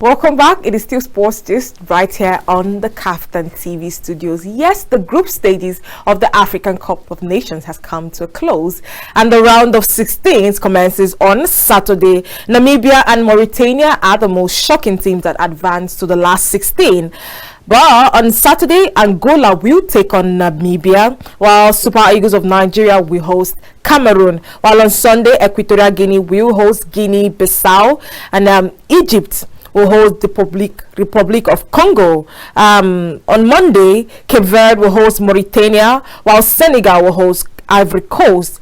Welcome back. It is still Sports Gist right here on the Kaftan TV studios. Yes, the group stages of the African Cup of Nations has come to a close, and the round of 16 commences on Saturday. Namibia and Mauritania are the most shocking teams that advanced to the last 16. But on Saturday, Angola will take on Namibia, while Super Eagles of Nigeria will host Cameroon. While on Sunday, Equatorial Guinea will host Guinea-Bissau, and Egypt will host the Republic of Congo. On Monday, Cape Verde will host Mauritania, while Senegal will host Ivory Coast.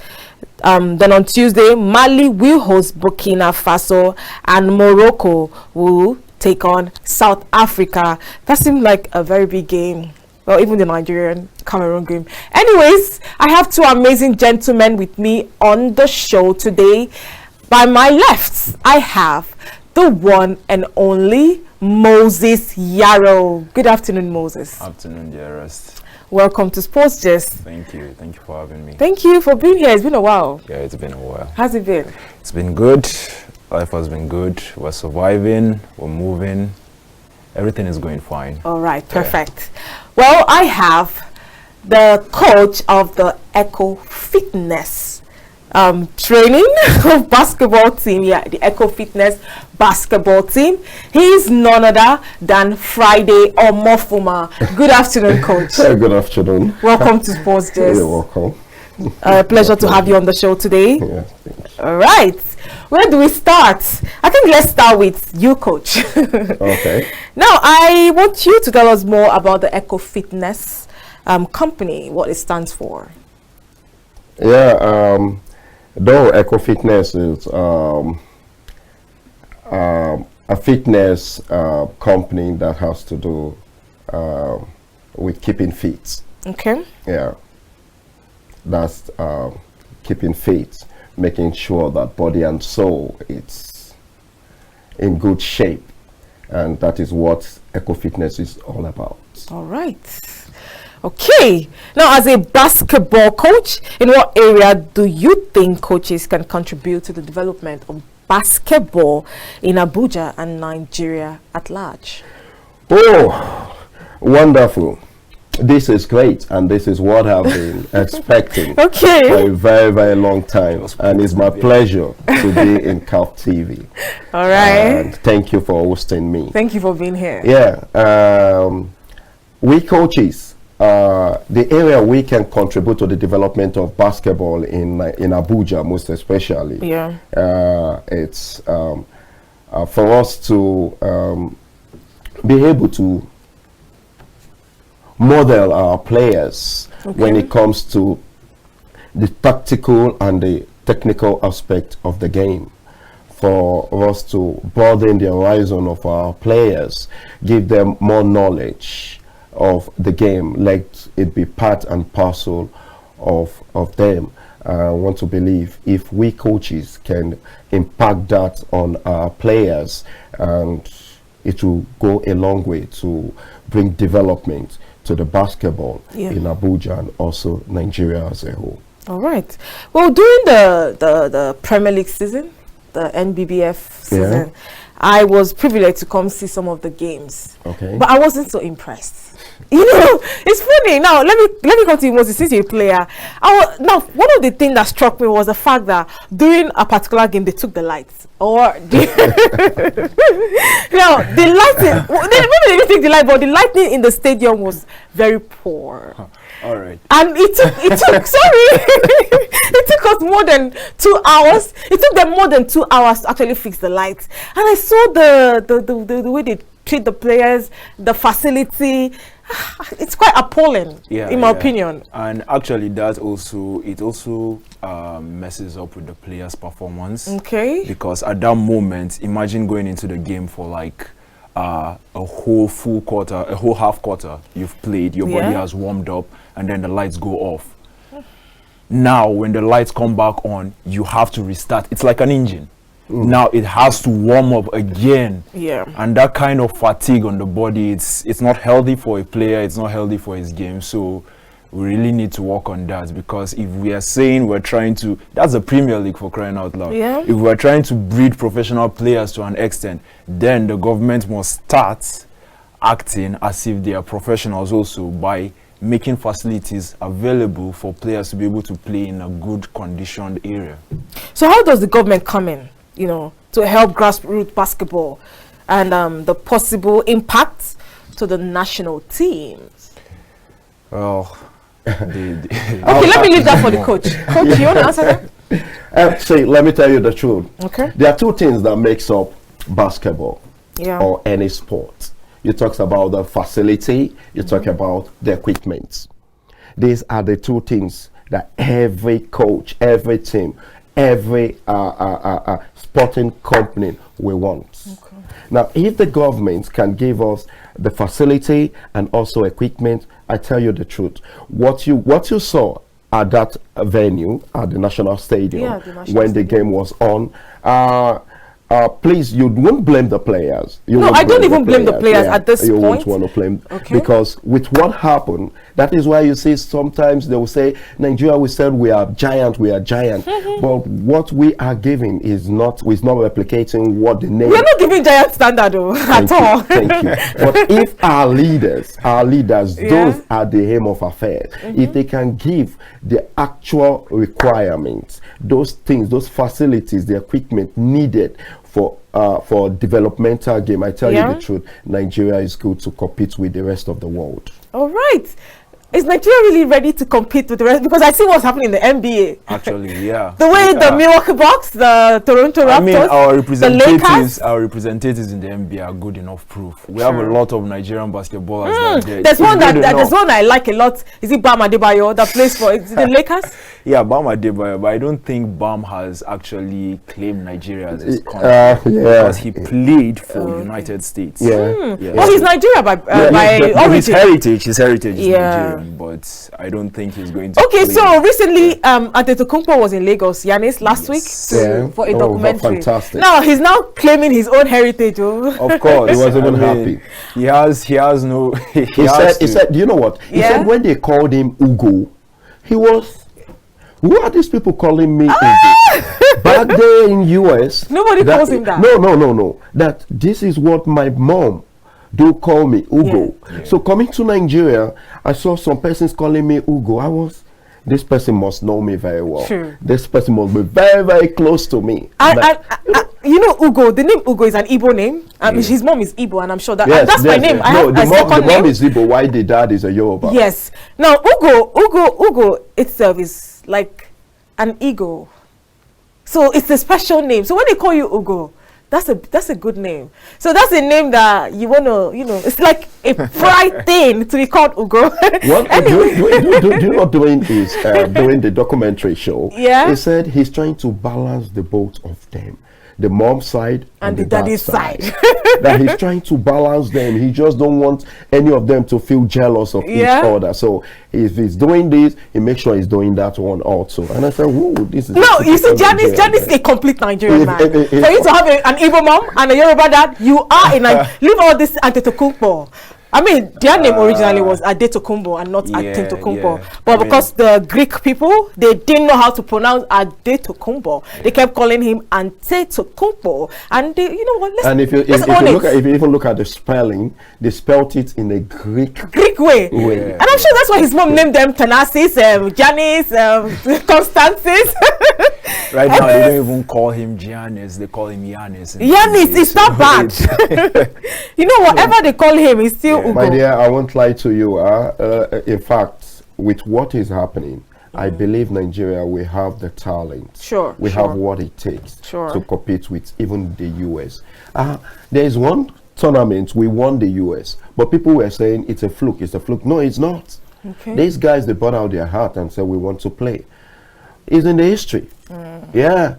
Then on Tuesday, Mali will host Burkina Faso, and Morocco will take on South Africa. That seemed like a very big game. Well, even the Nigerian Cameroon game. Anyways, I have two amazing gentlemen with me on the show today. By my left, I have the one and only Moses Yaro. Good afternoon, Moses. Afternoon, Deraest. Welcome to Sports Gist. Thank you. Thank you for having me. Thank you for being here. It's been a while. Yeah, it's been a while. How's it been? It's been good. Life has been good. We're surviving. We're moving. Everything is going fine. All right, perfect. Yeah. Well, I have the coach of the Echo Fitness training basketball team. Yeah, the Echo Fitness basketball team. He's none other than Friday Omofuma. Good afternoon, coach. Good afternoon. Welcome to Sports Gist. You're welcome. Pleasure to have you on the show today. Yeah, thanks. All right. Where do we start? I think let's start with you, coach. Okay. Now, I want you to tell us more about the Echo Fitness company, what it stands for. Yeah, though Echo Fitness is a fitness company that has to do with keeping fit. Okay. Yeah. That's keeping fit, making sure that body and soul it's in good shape, and that is what Echo Fitness is all about. All right. Okay. Now, as a basketball coach, in what area do you think coaches can contribute to the development of basketball in Abuja and Nigeria at large? Oh, wonderful. This is great, and this is what I've been expecting for a very, very long time. And it's my pleasure to be in CAF TV. All right. And thank you for hosting me. Thank you for being here. Yeah. We coaches, the area we can contribute to the development of basketball in Abuja, most especially. Yeah. It's for us to be able to model our players when it comes to the tactical and the technical aspect of the game, for us to broaden the horizon of our players, give them more knowledge of the game, let it be part and parcel of them. I want to believe if we coaches can impact that on our players, and it will go a long way to bring development to the basketball in Abuja and also Nigeria as a whole. All right. Well, during the Premier League season, the NBBF season, I was privileged to come see some of the games. Okay. But I wasn't so impressed. You know, it's funny. Now, let me come to you, Moses, since you're a player. Now, one of the things that struck me was the fact that during a particular game, they took the lights. Now, the lighting, they didn't take the light, but the lighting in the stadium was very poor. All right. And it took sorry, it took us more than 2 hours. It took them more than 2 hours to actually fix the lights. And I saw the way they treat the players, the facility. It's quite appalling, in my opinion. And actually, it also messes up with the players' performance. Okay. Because at that moment, imagine going into the game for like a whole full quarter, a whole half quarter. You've played, your body has warmed up, and then the lights go off. Now, when the lights come back on, you have to restart. It's like an engine. Now it has to warm up again. And that kind of fatigue on the body, it's not healthy for a player, it's not healthy for his game. So we really need to work on that, because if we are saying we're trying to, that's the Premier League, for crying out loud. Yeah. If we're trying to breed professional players to an extent, then the government must start acting as if they are professionals also, by making facilities available for players to be able to play in a good conditioned area. So how does the government come in, to help grassroots basketball and the possible impact to the national teams? Well, okay, let me leave that for the coach. Coach, you want to answer that? See, let me tell you the truth. Okay. There are two things that makes up basketball or any sport. You talk about the facility, you talk about the equipment. These are the two things that every coach, every team, every sporting company will want. Okay. Now, if the government can give us the facility and also equipment, I tell you the truth. What you saw at that venue, at the National Stadium, when the game was on, please, you won't blame the players. No, I don't even blame the players at this point. You won't want to blame, because with what happened, that is why you see sometimes they will say, Nigeria, we said we are giant, but what we are giving is not replicating what the name. We're not giving giant standard at all. Thank you. But if our leaders, those are the aim of affairs, if they can give the actual requirements, those things, those facilities, the equipment needed for developmental game, I tell you the truth, Nigeria is good to compete with the rest of the world. All right. Is Nigeria really ready to compete with the rest? Because I see what's happening in the NBA. Actually, yeah. The way the Milwaukee Bucks, the Toronto Raptors, I mean, our representatives in the NBA are good enough proof. We have a lot of Nigerian basketballers. There's one I like a lot. Is it Bam Adebayo that plays for the Lakers? Yeah, Bam Adebayo, but I don't think Bam has actually claimed Nigeria as his country, because he played for United States. Well, he's Nigeria by origin. His heritage is Nigerian, but I don't think he's going to. Okay, so recently, Antetokounmpo was in Lagos, Giannis, last week for a documentary. Fantastic. Now he's now claiming his own heritage. Of course, he was even happy. He has no. He said, you know what? He said when they called him Ugo, he was. Who are these people calling me Ugo? Back there in US, nobody calls him that. No. That this is what my mom do call me Ugo. Yeah. So coming to Nigeria, I saw some persons calling me Ugo. This person must know me very well. True. This person must be very, very close to me. Ugo, the name Ugo is an Igbo name. His mom is Igbo, and I'm sure that's my name. The mom is Igbo, while the dad is a Yoruba. Yes. Now, Ugo itself is like an ego. So it's a special name. So when they call you Ugo, that's a good name. So that's a name that you want to, it's like a pride thing to be called Ugo. What do what doing is doing the documentary show. Yeah. He said he's trying to balance the both of them, the mom side and the daddy's side. That he's trying to balance them. He just don't want any of them to feel jealous of each other. So if he's doing this, he makes sure he's doing that one also. And I said, whoa, this is... No, you see, Janice is a complete Nigerian man. For you to have an Igbo mom and a Yoruba dad, you are in Nigeria. Leave all this Antetokounmpo. I mean, their name originally was Adetokounmpo and not Antetokounmpo. But because the Greek people, they didn't know how to pronounce Adetokounmpo. They kept calling him Antetokounmpo. And they, you know what? If you even look at the spelling, they spelled it in a Greek way. Yeah. And I'm sure that's why his mom named them Thanasis, Janice, Constancis. Right now, they don't even call him Giannis. They call him Giannis. Giannis, it's not bad. Whatever they call him, he's still Ugo. My dear, I won't lie to you. In fact, with what is happening, I believe Nigeria will have the talent. Sure. We have what it takes to compete with even the US. There is one tournament we won the US, but people were saying it's a fluke. It's a fluke. No, it's not. Okay. These guys, they brought out their heart and said we want to play. It's in the history. Yeah.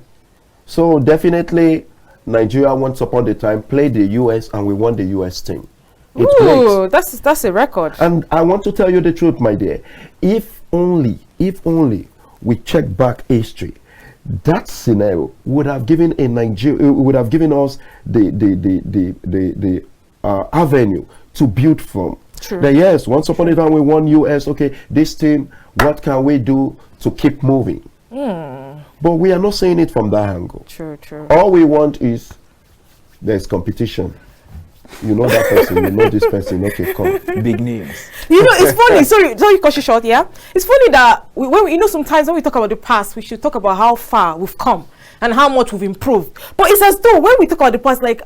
So definitely Nigeria once upon a time played the US and we won the US team. Ooh, that's a record. And I want to tell you the truth, my dear. If only we check back history, that scenario would have given us the avenue to build from. True. Then yes, once upon a time we won US. Okay, this team, what can we do to keep moving? But we are not saying it from that angle. True, true. All we want is there's competition. You know that person, you know this person, okay, come. Big names. You know, it's funny. Sorry, cut you short. Yeah, it's funny that sometimes when we talk about the past, we should talk about how far we've come and how much we've improved. But it's as though when we talk about the past, like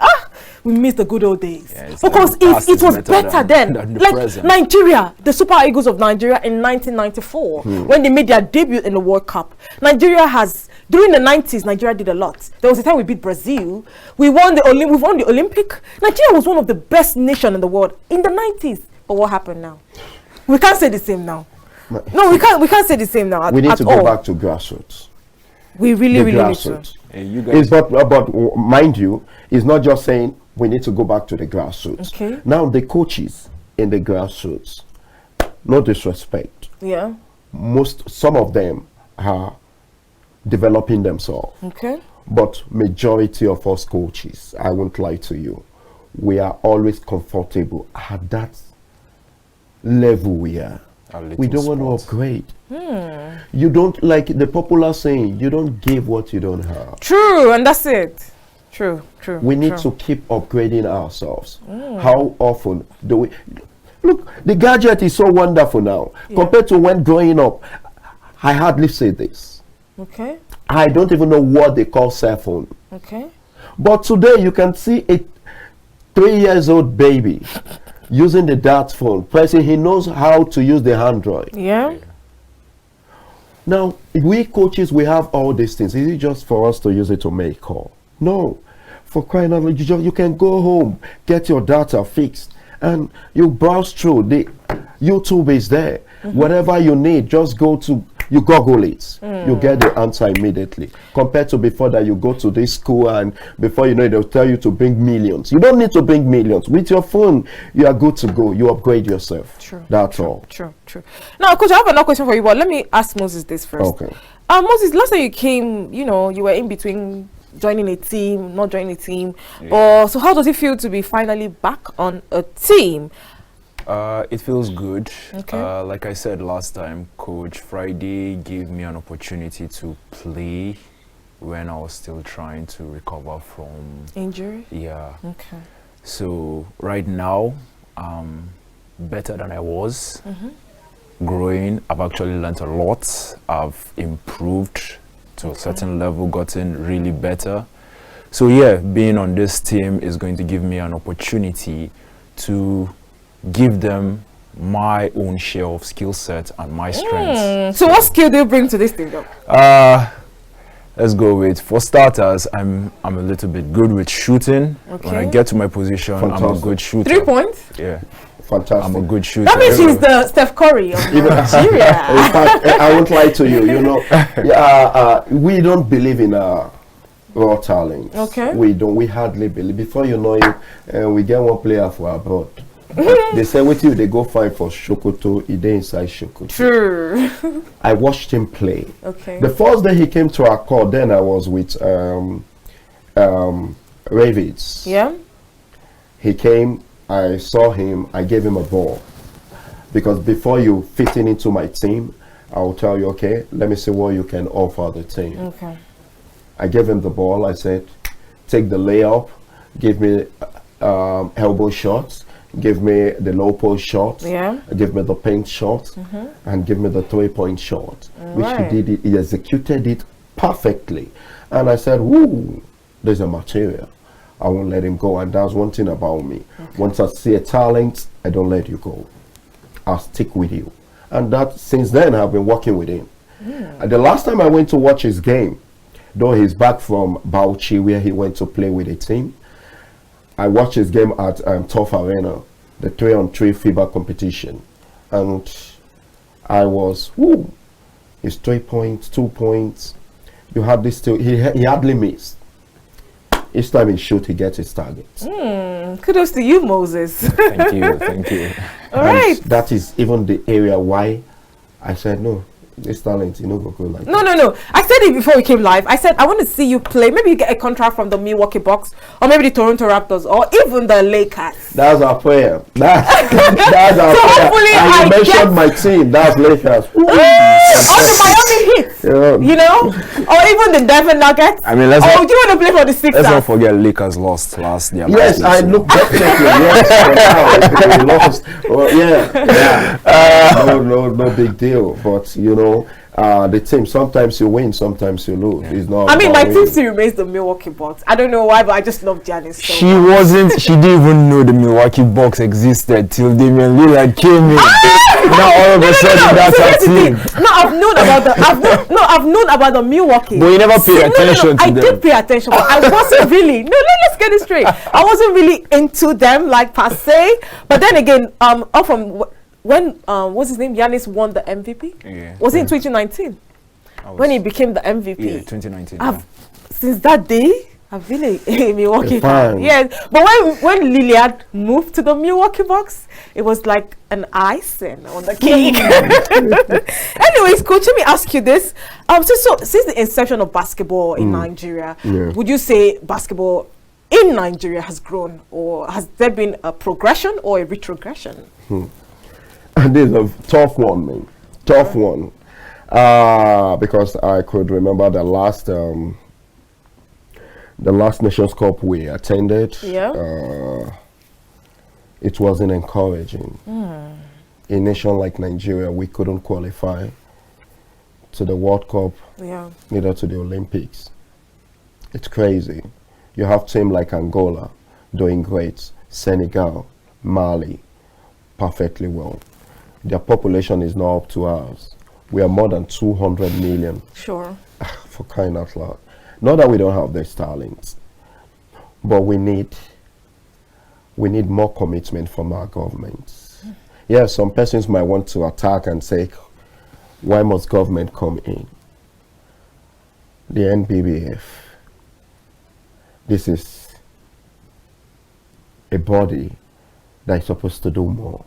we miss the good old days. Yeah, because like the past it is was better than then. the Like present. Nigeria, the Super Eagles of Nigeria in 1994, when they made their debut in the World Cup. Nigeria has. During the 90s, Nigeria did a lot. There was a time we beat Brazil. We won the Olympic. Nigeria was one of the best nations in the world in the 90s. But what happened now? We can't say the same now. No, we can't say the same now. We need to all. go back to grassroots. We really need to. Grassroots. Hey, you guys. But mind you, it's not just saying we need to go back to the grassroots. Okay. Now the coaches in the grassroots, no disrespect, Yeah. some of them are developing themselves. Okay. But majority of us coaches, I won't lie to you, we are always comfortable at that level we are. We don't want to upgrade. You don't, like the popular saying, you don't give what you don't have. True, and that's it. True. We need to keep upgrading ourselves. How often do we look? The gadget is so wonderful now compared to when growing up. I hardly say this. Okay. I don't even know what they call cell phone. Okay. But today you can see a 3-year-old baby using the dart phone, pressing. He knows how to use the Android. Yeah. Now, we coaches, we have all these things. Is it just for us to use it to make call? No. For crying out loud, you can go home, get your data fixed, and you browse through. The YouTube is there. Whatever you need, just go to, you Google it. You get the answer immediately. Compared to before that, you go to this school and before you know it, they'll tell you to bring millions. You don't need to bring millions. With your phone, you are good to go. You upgrade yourself. True. That's all. True. Now, Coach, I have another question for you, but let me ask Moses this first. Okay. Moses, last time you came, you were in between joining a team, not joining a team. So how does it feel to be finally back on a team? It feels good. Okay. Like I said last time, Coach Friday gave me an opportunity to play when I was still trying to recover from Injury? Yeah. Okay. So right now, I'm better than I was. Growing. I've actually learned a lot. I've improved to a certain level, gotten really better. So yeah, being on this team is going to give me an opportunity to give them my own share of skill set and my strengths. So what skill do you bring to this team, though? Let's go with, for starters, I'm a little bit good with shooting. Okay. When I get to my position, I'm a good shooter. 3 points? Yeah. Fantastic. I'm a good shooter. That means he's the Steph Curry of Nigeria. In fact, I won't lie to you. We don't believe in raw talent. Okay. We don't. We hardly believe. Before you know it, we get one player for abroad. They say with you, they go fight for Shokoto. He dey inside Shokoto. True. I watched him play. Okay. The first day he came to our court, then I was with Ravens. Yeah. He came. I saw him. I gave him a ball. Because before you fit into my team, I will tell you, okay, let me see what you can offer the team. Okay. I gave him the ball. I said, take the layup, give me elbow shots, give me the low post shot, give me the paint shot, and give me the 3-point shot. Which he did. He executed it perfectly. And I said, woo, there's a material. I won't let him go. And that's one thing about me. Okay. Once I see a talent, I don't let you go. I'll stick with you. And that, since then, I've been working with him. The last time I went to watch his game, though he's back from Bauchi, where he went to play with a team, I watched his game at Tough Arena, the 3-on-3 FIBA competition. And I was, whoo, his 3 points, 2 points. You had this still, he hardly missed. Each time he shoot, he gets his target. Kudos to you, Moses. Thank you. All right. That is even the area why I said, no, this talent, you know, go like No. I said it before we came live. I said I want to see you play. Maybe you get a contract from the Milwaukee Bucks, or maybe the Toronto Raptors, or even the Lakers. That's our prayer. That's our So prayer. hopefully And I you mentioned my team. That's Lakers. Or the Miami Heat, you know, or even the Denver Nuggets. I mean, let's do not, you want to play for the Sixers? let's not forget Lakers lost last year. Yes, I look definitely yes. We lost. Well, yeah. No big deal. But you know, the team. Sometimes you win, sometimes you lose. It's not. I mean, my winning. team still remains the Milwaukee Bucks. I don't know why, but I just love Giannis. So She wasn't. She didn't even know the Milwaukee Bucks existed till Damian Lillard came in. Now all of a sudden that's So our here's the team. thing. No, I've known about the Milwaukee. But you never pay attention to I them. did pay attention, but I wasn't really. Let's get it straight. I wasn't really into them like per se. But then again, up from when what's his name? Giannis won the MVP. Yeah. Was it in 2019 when he became the MVP? Yeah, 2019. Since that day, I've been a Milwaukee fan. fan. Yes, but when Lillard moved to the Milwaukee Bucks, it was like an icing on the cake. Anyways, coach, let me ask you this: so since the inception of basketball in Nigeria, would you say basketball in Nigeria has grown, or has there been a progression or a retrogression? This is a tough one, man. Tough one. Because I could remember the last Nations Cup we attended. It wasn't encouraging. A nation like Nigeria, we couldn't qualify to the World Cup, neither to the Olympics. It's crazy. You have teams like Angola doing great, Senegal, Mali, perfectly well. Their population is not up to ours. We are more than 200 million. Sure. For crying out loud. Not that we don't have these talents, but we need more commitment from our governments. Yes, some persons might want to attack and say, why must government come in? The NBBF, this is a body that is supposed to do more.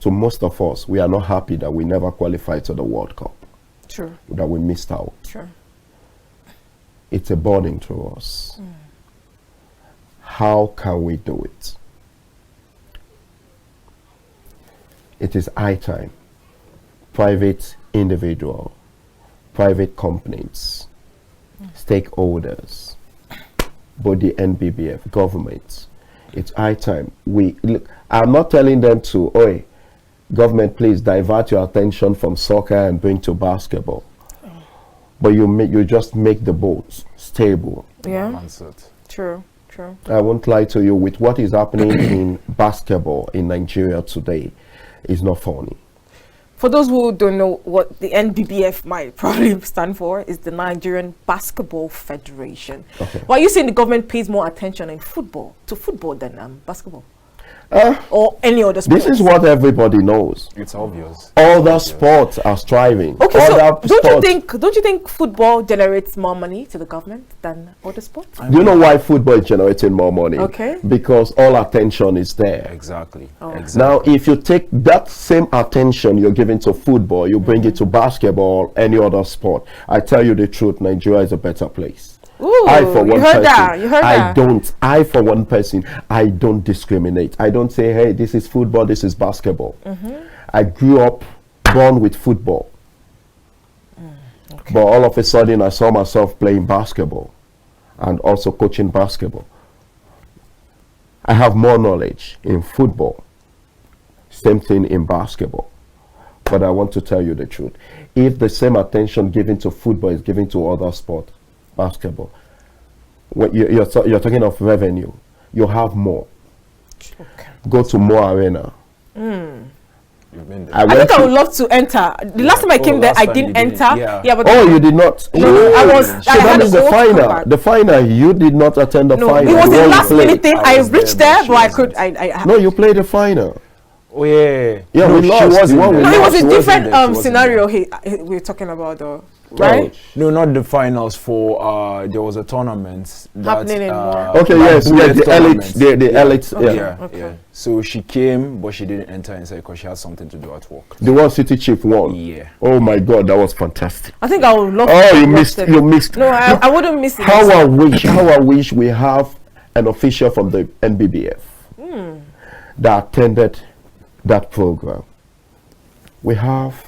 To most of us, we are not happy that we never qualified to the World Cup. True. That we missed out. True. It's a burden to us. How can we do it? It is high time. Private individual, private companies, stakeholders, both the NBBF, governments. It's high time. I'm not telling them to, government, please divert your attention from soccer and bring to basketball. But you just make the boats stable. Yeah. True. I won't lie to you, with what is happening in basketball in Nigeria today, is not funny. For those who don't know what the NBBF might probably stand for, is the Nigerian Basketball Federation. Okay. Why are you saying the government pays more attention to football than basketball? Or any other sport? This is what everybody knows. It's obvious. All the sports are striving. Okay, so don't you think football generates more money to the government than other sports? Do you know why football is generating more money? Okay. Because all attention is there. Exactly. Now, if you take that same attention you're giving to football, you bring it to basketball, any other sport, I tell you the truth, Nigeria is a better place. Ooh, I, for one person, I, for one person, I don't discriminate. I don't say, hey, this is football, this is basketball. I grew up born with football. But all of a sudden, I saw myself playing basketball and also coaching basketball. I have more knowledge in football. Same thing in basketball. But I want to tell you the truth. If the same attention given to football is given to other sports, basketball, when you're talking of revenue, you have more. Okay. Go to more arena. I think I would love to enter. The last time I came there, I didn't enter. But you did not. No, I was. So that is the final. The final. You did not attend the final. It was a last minute thing. I reached there, but I could. No, you played the final. Oh yeah. Yeah, we lost. It was a different scenario. We're talking about though. right? No, not the finals. For there was a tournament Happening in okay, yes, the elite, the elite, yeah. So she came, but she didn't enter inside because she had something to do at work. The one City Chief won. Yeah. Oh my God, that was fantastic. I think I would love. Oh, you missed. You missed. No, I wouldn't miss it. How I wish we have an official from the NBBF that attended that program. We have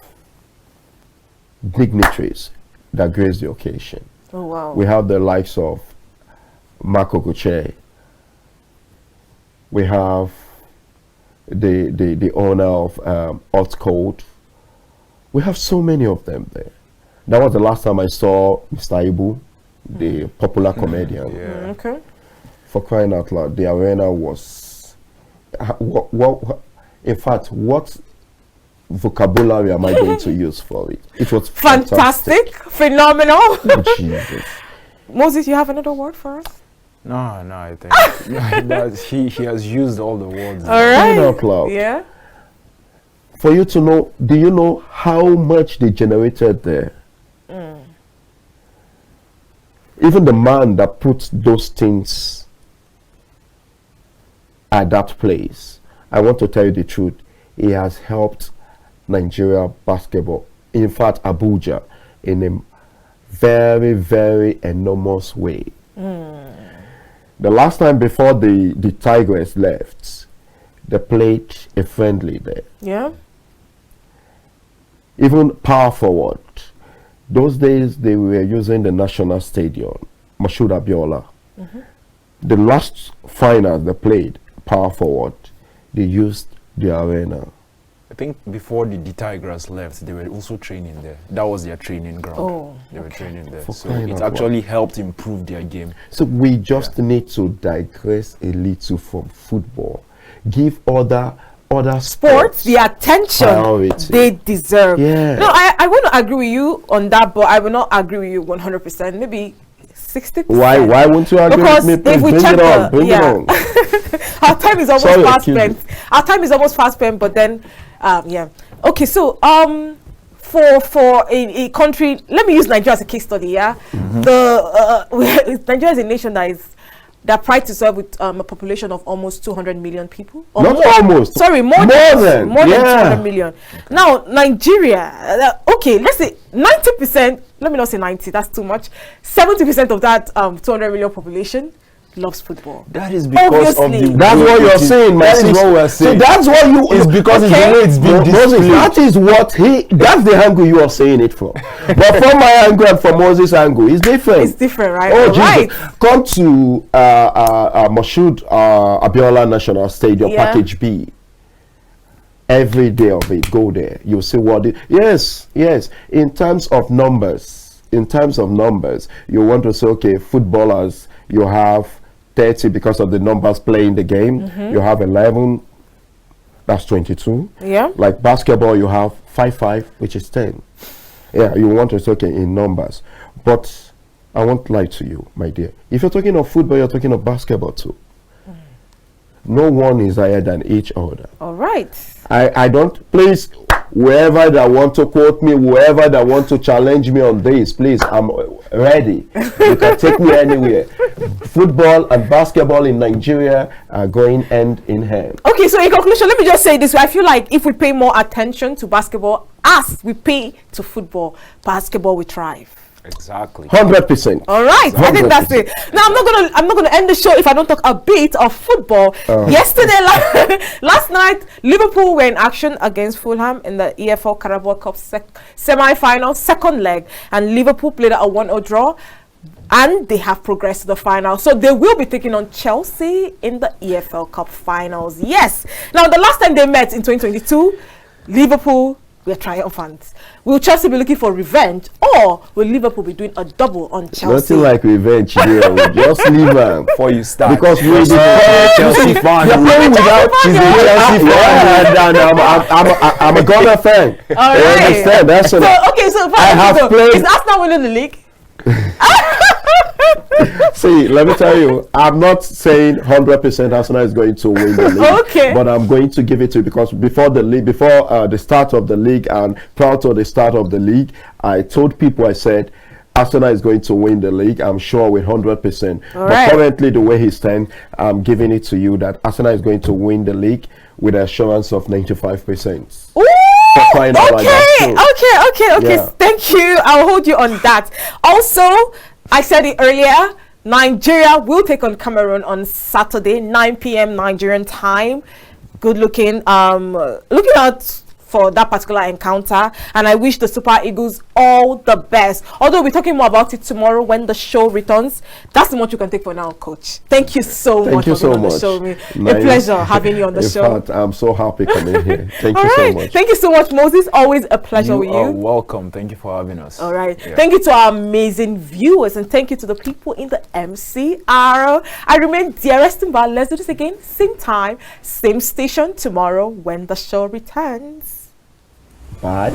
dignitaries that grace the occasion. Oh wow. We have the likes of Marco Gucci. We have the owner of Hot Code. We have so many of them there. That was the last time I saw Mr. Ibu, the popular comedian. Okay. For crying out loud, the arena was. In fact, what vocabulary am I going to use for it? It was fantastic, phenomenal. Oh, Jesus. Moses, you have another word for us? No, I think that he has used all the words. All right. Cloud. Yeah. For you to know, do you know how much they generated there? Even the man that put those things at that place, I want to tell you the truth, he has helped Nigeria basketball, in fact Abuja, in a very, very enormous way. The last time before the Tigers left, they played a friendly there. Yeah. Even power forward. Those days they were using the National Stadium, Moshood Abiola. The last finals they played, power forward, they used the arena. I think before the Tigers left, they were also training there. That was their training ground. Oh, they were training there. For So crying it out actually helped improve their game. So we just need to digress a little from football. Give other sports the attention priority they deserve. Yeah. No, I want to agree with you on that, but I will not agree with you 100%. Maybe 60%. Why won't you agree because with me? if we Bring check it on. Bring it on. Our time is almost Sorry, fast excuse spent. me. Our time is almost fast spent, but then yeah. Okay, so for a country, let me use Nigeria as a case study. Yeah, Nigeria is a nation that prides itself with a population of almost 200 million people. Or Not more. almost. Sorry, more than 200 million. Now, Nigeria, okay, let's say 90%, let me not say 90, that's too much. 70% of that 200 million population loves football. That is because Obviously. of the. That's what you're saying, my That is sister. what we're saying. So that's what you. It's because it's the way it's been Moses, displayed. that is what that's the angle you are saying it from. But from my angle and from Moses' angle, it's different. It's different, right? Oh, right. Jesus. Come to Moshood Abiola National Stadium, Package B. Every day of it, go there. You'll see what it. Yes. In terms of numbers, you want to say, okay, footballers, you have 30 because of the numbers playing the game. You have 11, that's 22. Yeah. Like basketball, you have 5, which is 10. Yeah, you want to say, okay, in numbers. But I won't lie to you, my dear. If you're talking of football, you're talking of basketball too. No one is higher than each other. All right. I don't, please, whoever that want to quote me, whoever that want to challenge me on this, please, I'm ready. You can take me anywhere. Football and basketball in Nigeria are going hand in hand. Okay, so in conclusion, let me just say this. I feel like if we pay more attention to basketball as we pay to football, basketball will thrive. Exactly. 100%. All right, I think that's it. Now I'm not gonna end the show if I don't talk a bit of football. Yesterday, last night, Liverpool were in action against Fulham in the EFL Carabao Cup semi-final, second leg, and Liverpool played a 1-0 draw, and they have progressed to the final. So they will be taking on Chelsea in the EFL Cup finals. Yes. Now the last time they met in 2022, Liverpool were triumphant. Will Chelsea be looking for revenge, or will Liverpool be doing a double on Chelsea? Nothing like revenge here. Just leave her Before you start. because we're Chelsea fan. You're playing without. Chelsea She's a fan. Chelsea fan, and I'm a Ghana fan. All You right. understand? That's So what okay, so I have played. is Arsenal winning the league? See, let me tell you, I'm not saying 100% Arsenal is going to win the league. Okay. But I'm going to give it to you because before the start of the league and prior to the start of the league, I told people, I said, Arsenal is going to win the league, I'm sure, with 100%. But currently, the way he stands, I'm giving it to you that Arsenal is going to win the league with an assurance of 95%. Ooh, Okay. Yeah. Thank you. I'll hold you on that. Also, I said it earlier, Nigeria will take on Cameroon on Saturday, 9 p.m. Nigerian time. Good looking. Looking out for that particular encounter, and I wish the Super Eagles all the best. Although we're talking more about it tomorrow when the show returns. That's the much you can take for now, Coach. Thank you so much for being on the show. Nice. A pleasure having you on the show. In fact, I'm so happy coming here. Thank you so much. Thank you so much, Moses. Always a pleasure with you. You are welcome. Thank you for having us. All right. Yeah. Thank you to our amazing viewers, and thank you to the people in the MC Yaro. I remain Deraest. Let's do this again. Same time, same station tomorrow when the show returns. Bye.